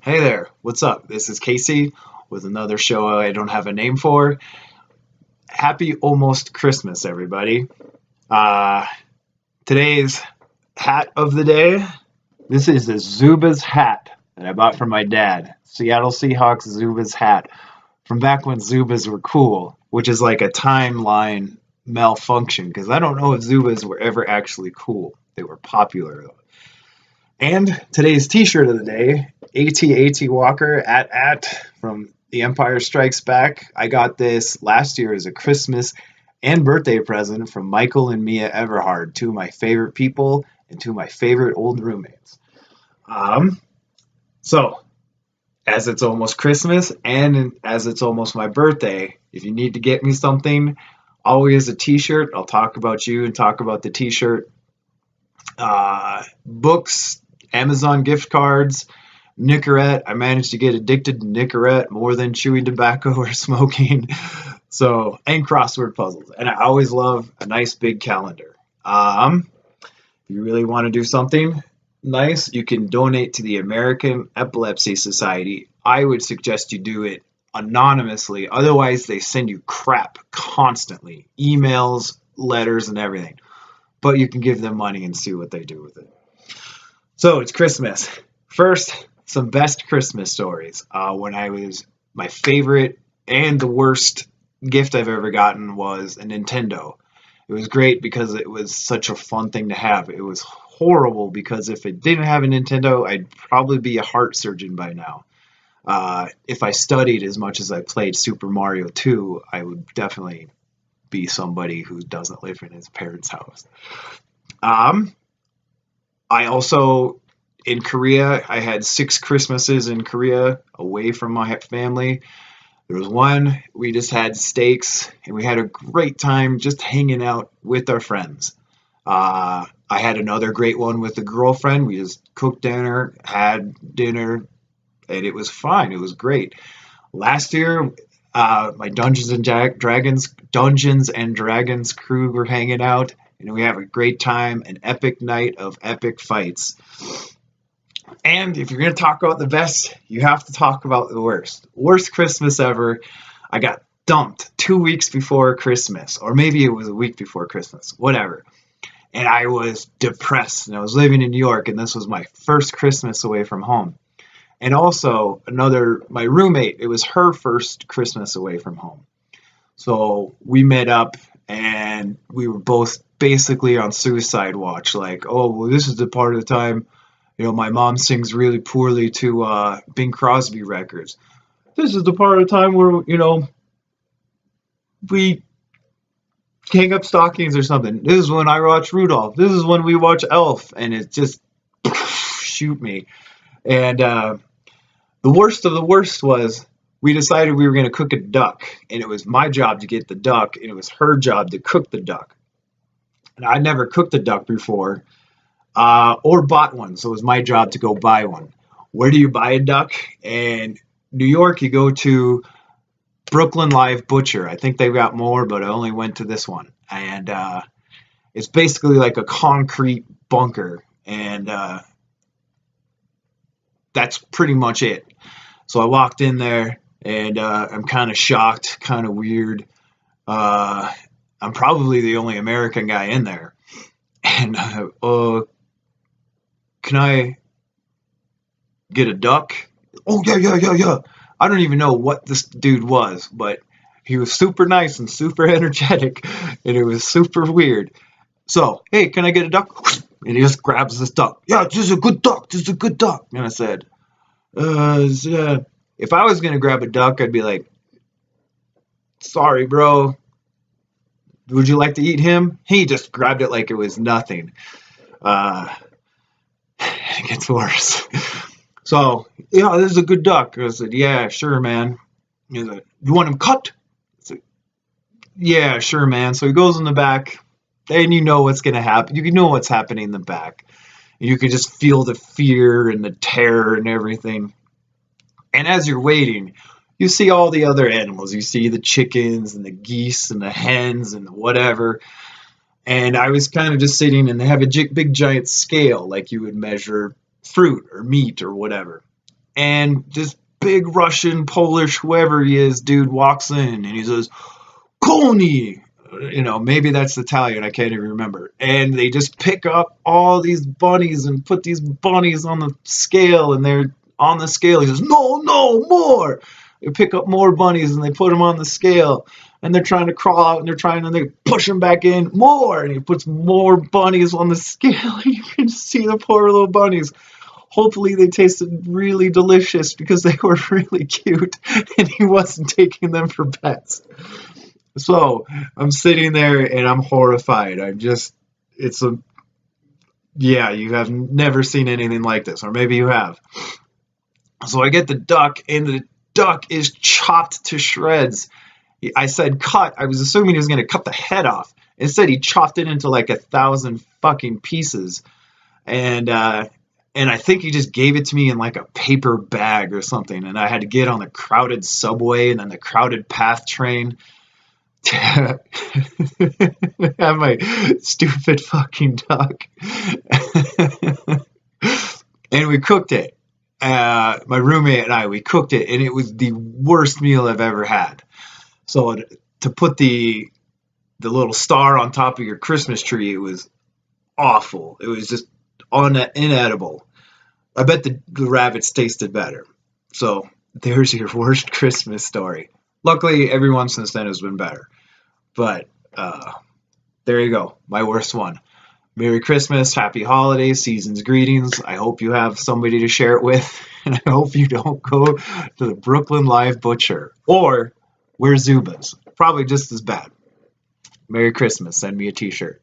Hey there, what's up? This is Casey with another show I don't have a name for. Happy almost Christmas, everybody. Uh, Today's hat of the day. This is a Zubaz hat that I bought from my dad. Seattle Seahawks Zubaz hat from back when Zubaz were cool, which is like a timeline malfunction because I don't know if Zubaz were ever actually cool. They were popular though. And today's t-shirt of the day, AT Walker at from The Empire Strikes Back. I got this last year as a Christmas and birthday present from Michael and Mia Everhard, two of my favorite people and two of my favorite old roommates. Um, so, as it's almost Christmas and as it's almost my birthday, if you need to get me something, always a t-shirt. I'll talk about you and talk about the t-shirt. Books, Amazon gift cards, Nicorette. I managed to get addicted to Nicorette more than chewing tobacco or smoking. So, and crossword puzzles. And I always love a nice big calendar. If you really want to do something nice, you can donate to the American Epilepsy Society. I would suggest you do it anonymously. Otherwise, they send you crap constantly, emails, letters, and everything. But you can give them money and see what they do with it. So it's Christmas. First, some best Christmas stories. When I was my favorite and the worst gift I've ever gotten was a Nintendo. It was great because it was such a fun thing to have. It was horrible because if it didn't have a Nintendo, I'd probably be a heart surgeon by now. If I studied as much as I played Super Mario 2, I would definitely be somebody who doesn't live in his parents' house. Um, I also, in Korea, I had 6 Christmases in Korea away from my family. There was one, we just had steaks and we had a great time just hanging out with our friends. I had another great one with a girlfriend. We just cooked dinner, had dinner, and it was fine. It was great. Last year, my Dungeons and Dragons crew were hanging out, and we have a great time, an epic night of epic fights. And if you're going to talk about the best, you have to talk about the worst. Worst Christmas ever. I got dumped 2 weeks before Christmas, or maybe it was a week before Christmas, whatever. And I was depressed, and I was living in New York, and this was my first Christmas away from home. And also, my roommate, it was her first Christmas away from home. So we met up, and we were both basically on suicide watch. Like, oh, well, this is the part of the time, my mom sings really poorly to Bing Crosby records. This is the part of the time where, we hang up stockings or something. This is when I watch Rudolph. This is when we watch Elf. And it just shoot me. And the worst of the worst was we decided we were going to cook a duck. And it was my job to get the duck. And it was her job to cook the duck. And I'd never cooked a duck before or bought one. So it was my job to go buy one. Where do you buy a duck? In New York, you go to Brooklyn Live Butcher. I think they've got more, but I only went to this one. And it's basically like a concrete bunker. And that's pretty much it. So I walked in there, and I'm kind of shocked, kind of weird. I'm probably the only American guy in there. And can I get a duck? Oh, yeah. I don't even know what this dude was, but he was super nice and super energetic, and it was super weird. So, hey, can I get a duck? And he just grabs this duck. Yeah, this is a good duck. This is a good duck. And I said, if I was going to grab a duck, I'd be like, sorry, bro. Would you like to eat him? He just grabbed it like it was nothing. It gets worse. So, yeah, this is a good duck. I said, yeah, sure, man. He's like, you want him cut? I said, yeah, sure, man. So he goes in the back, and you know what's going to happen. You know what's happening in the back. You can just feel the fear and the terror and everything. And as you're waiting, you see all the other animals. You see the chickens and the geese and the hens and whatever. And I was kind of just sitting, and they have a big giant scale like you would measure fruit or meat or whatever. and this big Russian, Polish, whoever he is, dude walks in and he says, Koni! Maybe that's Italian, I can't even remember. And they just pick up all these bunnies and put these bunnies on the scale, and they're on the scale. He says, no, no, more! They pick up more bunnies and they put them on the scale, and they're trying to crawl out, and they push them back in, more! And he puts more bunnies on the scale. You can see the poor little bunnies. Hopefully they tasted really delicious because they were really cute and he wasn't taking them for pets. So I'm sitting there and I'm horrified. You have never seen anything like this, or maybe you have. So I get the duck, and the duck is chopped to shreds. I said cut. I was assuming he was going to cut the head off. Instead, he chopped it into like 1,000 fucking pieces. And I think he just gave it to me in like a paper bag or something. And I had to get on the crowded subway and then the crowded PATH train to have my stupid fucking duck. And we cooked it. My roommate and we cooked it, and it was the worst meal I've ever had. So to put the little star on top of your Christmas tree, it was awful. It was just inedible. I bet the rabbits tasted better. So there's your worst Christmas story. Luckily, every one since then has been better. But there you go, my worst one. Merry Christmas, Happy Holidays, Season's Greetings. I hope you have somebody to share it with, and I hope you don't go to the Brooklyn Live Butcher or wear Zubaz. Probably just as bad. Merry Christmas. Send me a t-shirt.